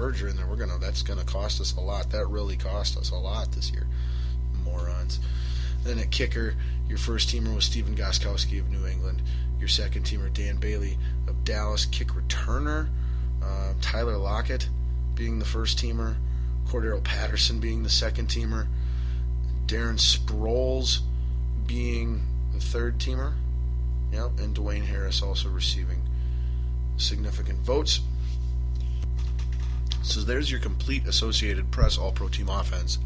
Berger in there, that's gonna cost us a lot. That really cost us a lot this year, morons. Then at kicker, your first teamer was Stephen Gostkowski of New England. Your second teamer, Dan Bailey of Dallas. Kick returner, Tyler Lockett being the first teamer. Cordero Patterson being the second teamer. Darren Sproles being the third teamer. Yep, and Dwayne Harris also receiving significant votes. So there's your complete Associated Press All-Pro Team offense.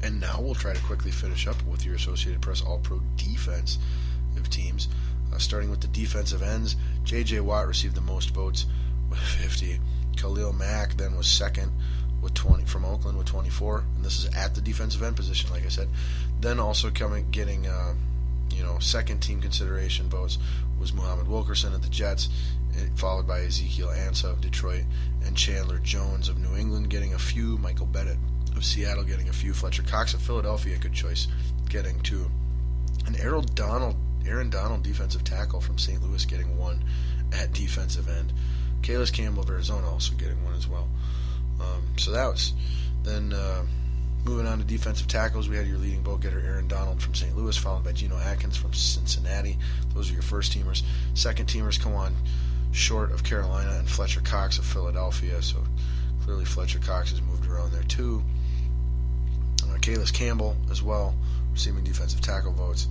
And now we'll try to quickly finish up with your Associated Press All-Pro defense of teams. Starting with the defensive ends, J.J. Watt received the most votes with 50. Khalil Mack then was second with 20 from Oakland with 24, and this is at the defensive end position, like I said. Then also getting second team consideration votes was Muhammad Wilkerson of the Jets, followed by Ezekiel Ansah of Detroit, and Chandler Jones of New England getting a few. Michael Bennett of Seattle getting a few. Fletcher Cox of Philadelphia, good choice, getting 2. And Aaron Donald, defensive tackle from St. Louis, getting 1 at defensive end. Calais Campbell of Arizona also getting 1 as well. So that was then moving on to defensive tackles. We had your leading vote getter Aaron Donald from St. Louis, followed by Geno Atkins from Cincinnati. Those are your first teamers. Second teamers come on short of Carolina and Fletcher Cox of Philadelphia. So clearly Fletcher Cox has moved around there too. Calais Campbell as well, receiving defensive tackle votes.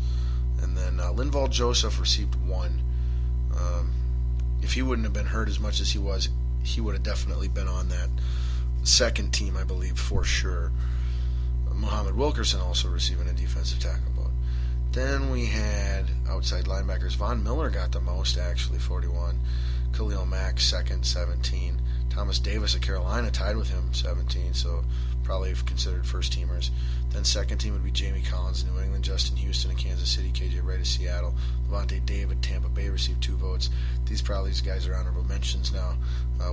And then Linval Joseph received 1. If he wouldn't have been hurt as much as he was, he would have definitely been on that second team, I believe, for sure. Muhammad Wilkerson also receiving a defensive tackle vote. Then we had outside linebackers. Von Miller got the most, actually, 41. Khalil Mack, second, 17. Thomas Davis of Carolina tied with him, 17, so probably considered first teamers. Then second team would be Jamie Collins, New England, Justin Houston of Kansas City, KJ Wright of Seattle, Levante David, Tampa Bay received 2 votes. These guys are honorable mentions now.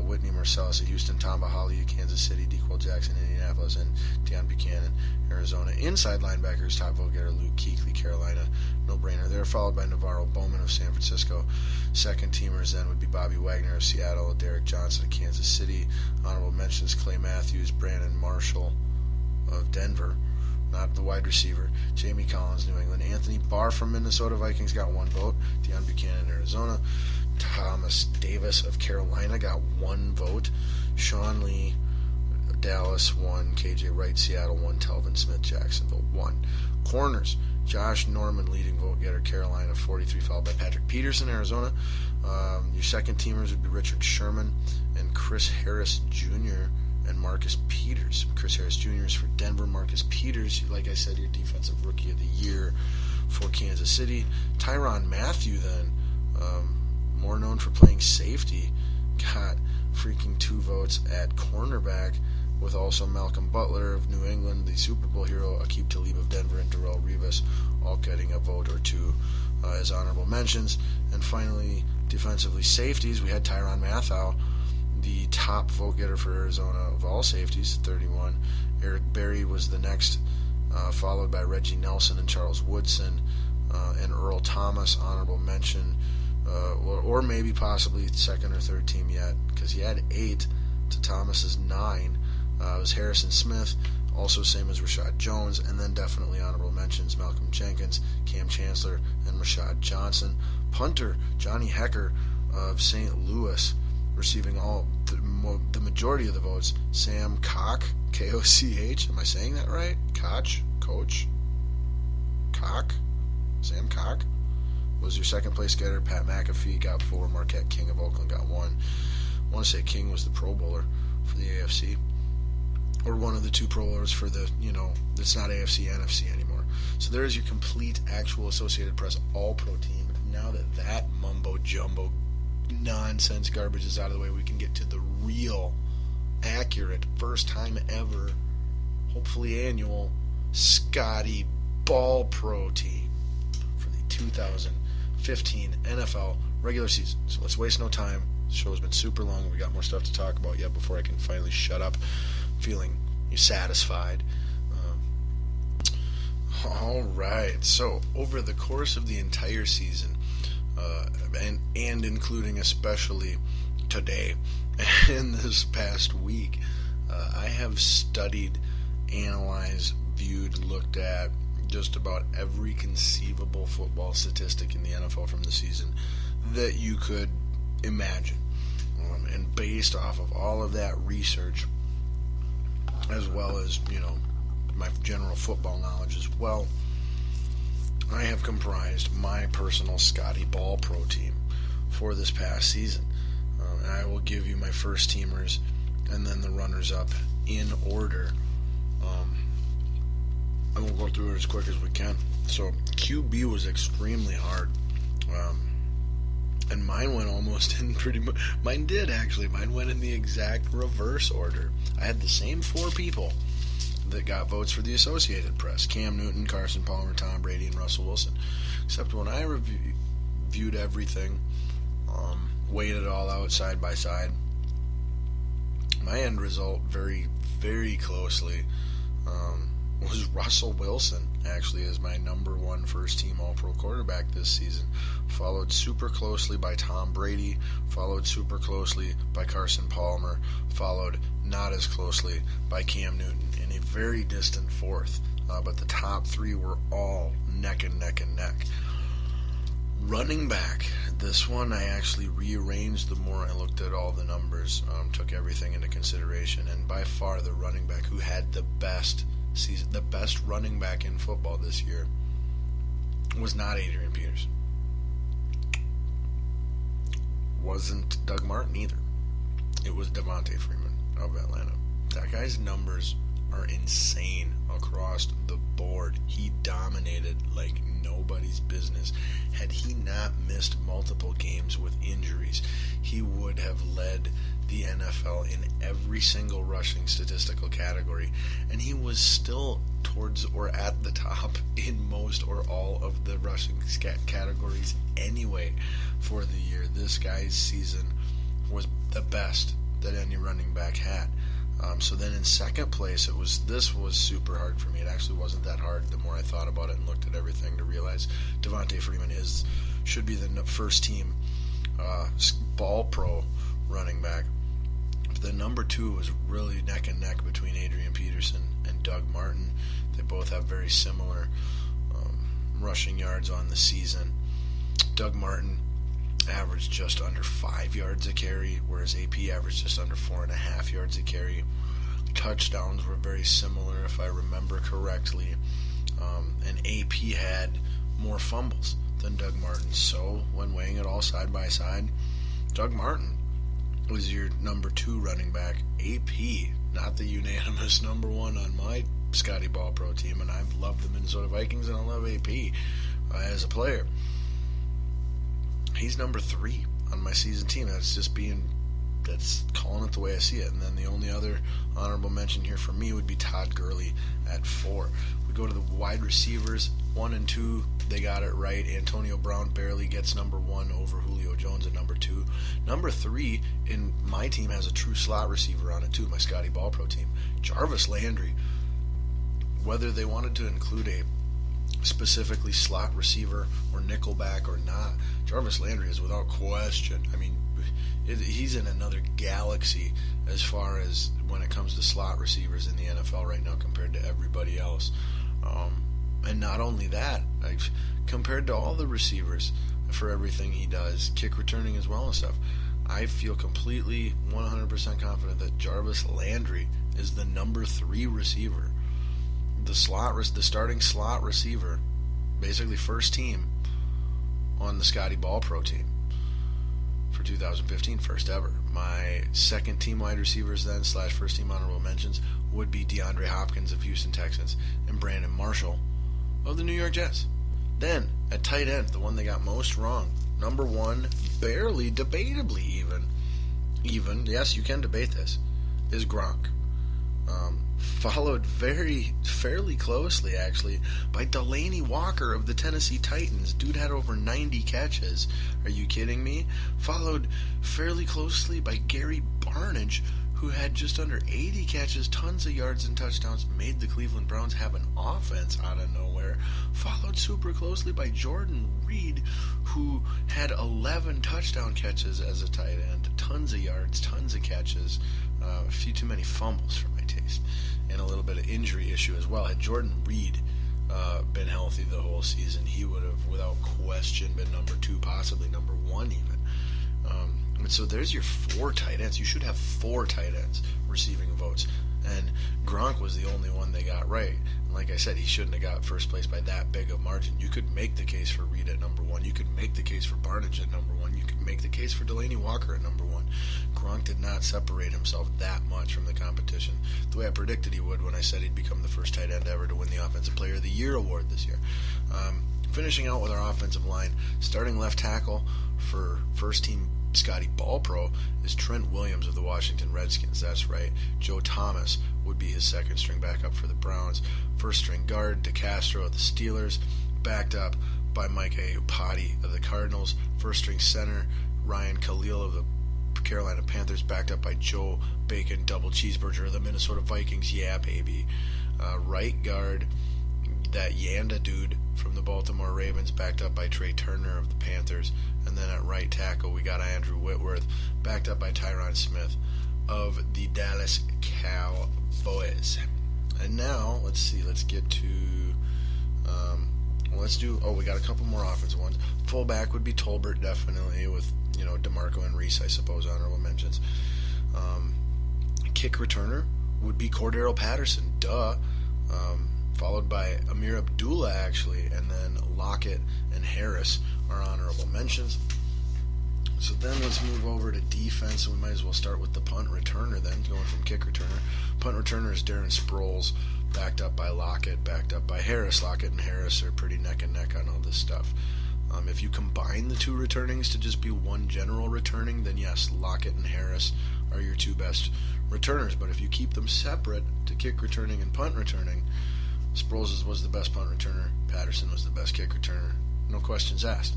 Whitney Marsalis of Houston, Tom Bahali of Kansas City, DeQuell Jackson, Indianapolis, and Deion Buchanan, Arizona. Inside linebackers, top vote getter Luke Kuechly, Carolina, no-brainer there, followed by Navarro Bowman of San Francisco. Second teamers then would be Bobby Wagner of Seattle, Derek Johnson of Kansas City. Honorable mentions Clay Matthews, Brandon Marshall of Denver, not the wide receiver. Jamie Collins, New England. Anthony Barr from Minnesota Vikings got 1 vote. Deion Buchanan, Arizona. Thomas Davis of Carolina got 1 vote. Sean Lee, Dallas, 1. KJ Wright, Seattle, 1. Telvin Smith, Jacksonville, 1. Corners, Josh Norman, leading vote getter, Carolina, 43, followed by Patrick Peterson, Arizona. Your second teamers would be Richard Sherman and Chris Harris Jr. and Marcus Peters. Chris Harris Jr. is for Denver. Marcus Peters, like I said, your defensive rookie of the year for Kansas City. Tyrann Mathieu, then, more known for playing safety, got freaking 2 votes at cornerback, with also Malcolm Butler of New England, the Super Bowl hero, Aqib Talib of Denver, and Darrelle Revis all getting a vote or 2 as honorable mentions. And finally, defensively, safeties, we had Tyrann Mathieu, the top vote getter for Arizona of all safeties, 31. Eric Berry was the next, followed by Reggie Nelson and Charles Woodson, and Earl Thomas, honorable mention, or maybe possibly second or third team yet, because he had 8 to Thomas's 9. It was Harrison Smith, also same as Rashad Jones, and then definitely honorable mentions Malcolm Jenkins, Cam Chancellor, and Rashad Johnson. Punter, Johnny Hecker of St. Louis, receiving the majority of the votes. Sam Koch, K-O-C-H, am I saying that right? Koch? Sam Koch was your second place getter. Pat McAfee got 4. Marquette King of Oakland got 1. I want to say King was the Pro Bowler for the AFC, or one of the 2 Pro Bowlers for the, it's not AFC, NFC anymore. So there is your complete actual Associated Press All-Pro team. Now that mumbo-jumbo nonsense garbage is out of the way, we can get to the real, accurate, first time ever, hopefully annual, Scotty Ball Pro team for the 2015 NFL regular season. So let's waste no time. The show's been super long. We got more stuff to talk about yet before I can finally shut up, feeling satisfied. All right. So over the course of the entire season, and including especially today in this past week, I have studied, analyzed, viewed, looked at just about every conceivable football statistic in the NFL from the season that you could imagine. And based off of all of that research, as well as, my general football knowledge as well, I have comprised my personal Scotty Ball Pro team for this past season. And I will give you my first teamers and then the runners-up in order. And we'll go through it as quick as we can. So QB was extremely hard. And mine went almost in pretty much. Mine did, actually. Mine went in the exact reverse order. I had the same 4 people that got votes for the Associated Press: Cam Newton, Carson Palmer, Tom Brady, and Russell Wilson. Except when I reviewed everything, weighed it all out side by side, my end result very, very closely was Russell Wilson, actually, as my number 1 first-team All-Pro quarterback this season, followed super closely by Tom Brady, followed super closely by Carson Palmer, followed not as closely by Cam Newton in a very distant 4th. But the top 3 were all neck and neck and neck. Running back, this one I actually rearranged the more I looked at all the numbers, took everything into consideration, and by far the running back who had the best season, the best running back in football this year, was not Adrian Peterson. Wasn't Doug Martin either. It was Devontae Freeman of Atlanta. That guy's numbers are insane across the board. He dominated like nobody's business. Had he not missed multiple games with injuries, he would have led the NFL in every single rushing statistical category, and he was still towards or at the top in most or all of the rushing categories anyway for the year. This guy's season was the best that any running back had. So then in second place, this was super hard for me. It actually wasn't that hard the more I thought about it and looked at everything to realize Devontae Freeman should be the first team Ball Pro running back. The number 2 was really neck and neck between Adrian Peterson and Doug Martin. They both have very similar rushing yards on the season. Doug Martin averaged just under 5 yards a carry, whereas AP averaged just under 4.5 yards a carry. Touchdowns were very similar, if I remember correctly. And AP had more fumbles than Doug Martin. So when weighing it all side by side, Doug Martin was your number 2 running back. AP, not the unanimous number 1 on my Scotty Ball Pro team, and I love the Minnesota Vikings and I love AP as a player. He's number 3 on my season team. That's calling it the way I see it. And then the only other honorable mention here for me would be Todd Gurley at 4. We go to the wide receivers, 1 and 2, they got it right. Antonio Brown barely gets number 1 over Julio Jones at number 2. Number 3 in my team has a true slot receiver on it too, my Scotty Ball Pro team, Jarvis Landry. Whether they wanted to include a specifically slot receiver or nickelback or not, Jarvis Landry is without question. I mean, he's in another galaxy as far as when it comes to slot receivers in the NFL right now compared to everybody else. And not only that, compared to all the receivers for everything he does, kick returning as well and stuff, I feel completely 100% confident that Jarvis Landry is the number 3 receiver. The starting slot receiver, basically first team on the Scotty Ball Pro team for 2015, first ever. My second team wide receivers then / first team honorable mentions would be DeAndre Hopkins of Houston Texans and Brandon Marshall of the New York Jets. Then at tight end, the one they got most wrong, number 1, barely debatably even, yes, you can debate this, is Gronk. Followed fairly closely, actually, by Delaney Walker of the Tennessee Titans. Dude had over 90 catches. Are you kidding me? Followed fairly closely by Gary Barnidge, who had just under 80 catches, tons of yards and touchdowns, made the Cleveland Browns have an offense out of nowhere. Followed super closely by Jordan Reed, who had 11 touchdown catches as a tight end, tons of yards, tons of catches, a few too many fumbles for my taste, and a little bit of injury issue as well. Had Jordan Reed been healthy the whole season, he would have, without question, been number 2, possibly number 1 even. And so there's your 4 tight ends. You should have 4 tight ends receiving votes. And Gronk was the only one they got right. And like I said, he shouldn't have got first place by that big of margin. You could make the case for Reed at number 1. You could make the case for Barnidge at number 1. You could make the case for Delaney Walker at number 1. Gronk did not separate himself that much from the competition the way I predicted he would when I said he'd become the first tight end ever to win the Offensive Player of the Year award this year. Finishing out with our offensive line, starting left tackle for first team Scotty Ball-Pro is Trent Williams of the Washington Redskins. That's right. Joe Thomas would be his second string backup for the Browns. First string guard DeCastro of the Steelers, backed up by Mike Iupati of the Cardinals. First string center Ryan Khalil of the Carolina Panthers, backed up by Joe Bacon Double Cheeseburger of the Minnesota Vikings. Yeah, baby. Right guard, that Yanda dude from the Baltimore Ravens, backed up by Trey Turner of the Panthers. And then at right tackle, we got Andrew Whitworth, backed up by Tyron Smith of the Dallas Cowboys. And now, let's get to, we got a couple more offensive ones. Fullback would be Tolbert, definitely, with, DeMarco and Reese, I suppose, honorable mentions. Kick returner would be Cordero Patterson, duh. Followed by Amir Abdullah, actually, and then Lockett and Harris are honorable mentions. So then let's move over to defense, and we might as well start with the punt returner then, going from kick returner. Punt returner is Darren Sproles, backed up by Lockett, backed up by Harris. Lockett and Harris are pretty neck and neck on all this stuff. If you combine the 2 returnings to just be one general returning, then yes, Lockett and Harris are your 2 best returners. But if you keep them separate to kick returning and punt returning, Sproles was the best punt returner, Patterson was the best kick returner, no questions asked.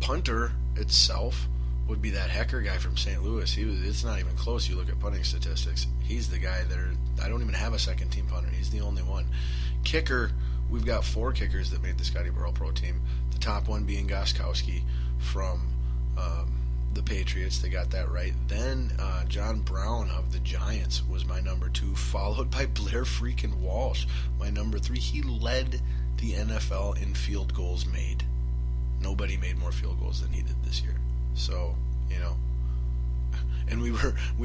Punter itself would be that Hecker guy from St. Louis. It's not even close. You look at punting statistics. He's the guy I don't even have a second team punter. He's the only one. Kicker, we've got 4 kickers that made the Scotty Burrell Pro team. The top one being Gostkowski from the Patriots. They got that right. Then John Brown of the Giants was my number 2, followed by Blair freaking Walsh, my number 3. He led the NFL in field goals made. Nobody made more field goals than he did this year. So, and we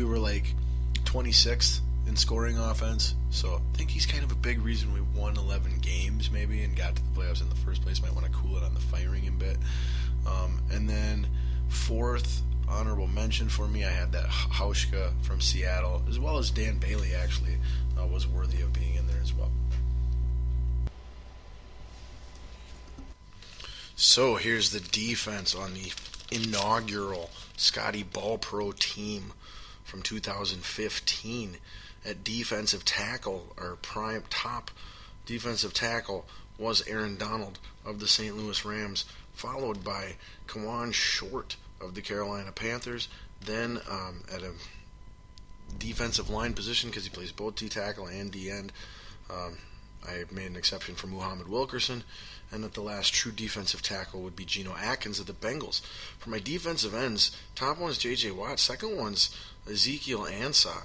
were like 26th in scoring offense. So I think he's kind of a big reason we won 11 games maybe and got to the playoffs in the first place. Might want to cool it on the firing a bit. And then 4th honorable mention for me, I had that Hauschka from Seattle, as well as Dan Bailey actually was worthy of being in there as well. So here's the defense on the inaugural Scotty Ball Pro team from 2015. At defensive tackle, our prime top defensive tackle was Aaron Donald of the St. Louis Rams, followed by Kawan Short of the Carolina Panthers. Then at a defensive line position, because he plays both D-tackle and D-end, I made an exception for Muhammad Wilkerson. And at the last true defensive tackle would be Geno Atkins of the Bengals. For my defensive ends, top one is J.J. Watt, second one's Ezekiel Ansah.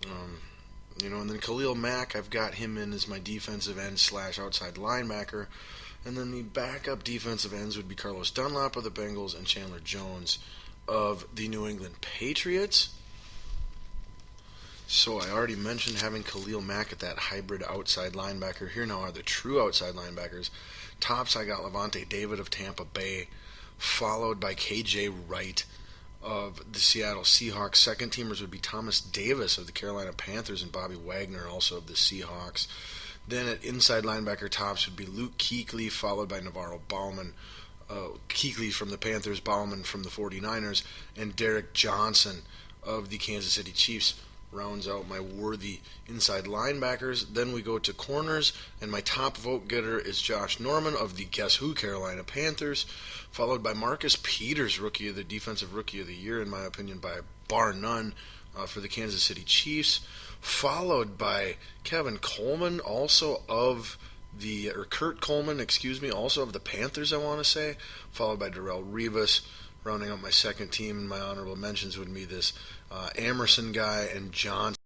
And then Khalil Mack, I've got him in as my defensive end / outside linebacker. And then the backup defensive ends would be Carlos Dunlap of the Bengals and Chandler Jones of the New England Patriots. So I already mentioned having Khalil Mack at that hybrid outside linebacker. Here now are the true outside linebackers. Tops, I got Levante David of Tampa Bay, followed by KJ Wright of the Seattle Seahawks. Second teamers would be Thomas Davis of the Carolina Panthers and Bobby Wagner also of the Seahawks. Then at inside linebacker tops would be Luke Kuechly, followed by Navarro Bauman. Kuechly from the Panthers, Bauman from the 49ers, and Derek Johnson of the Kansas City Chiefs rounds out my worthy inside linebackers. Then we go to corners, and my top vote getter is Josh Norman of the Guess Who Carolina Panthers, followed by Marcus Peters, defensive rookie of the year, in my opinion, by bar none, for the Kansas City Chiefs, followed by Kevin Coleman, Kurt Coleman, also of the Panthers, I want to say, followed by Darrelle Revis, rounding out my second team, and my honorable mentions would be this Amerson guy and Johnson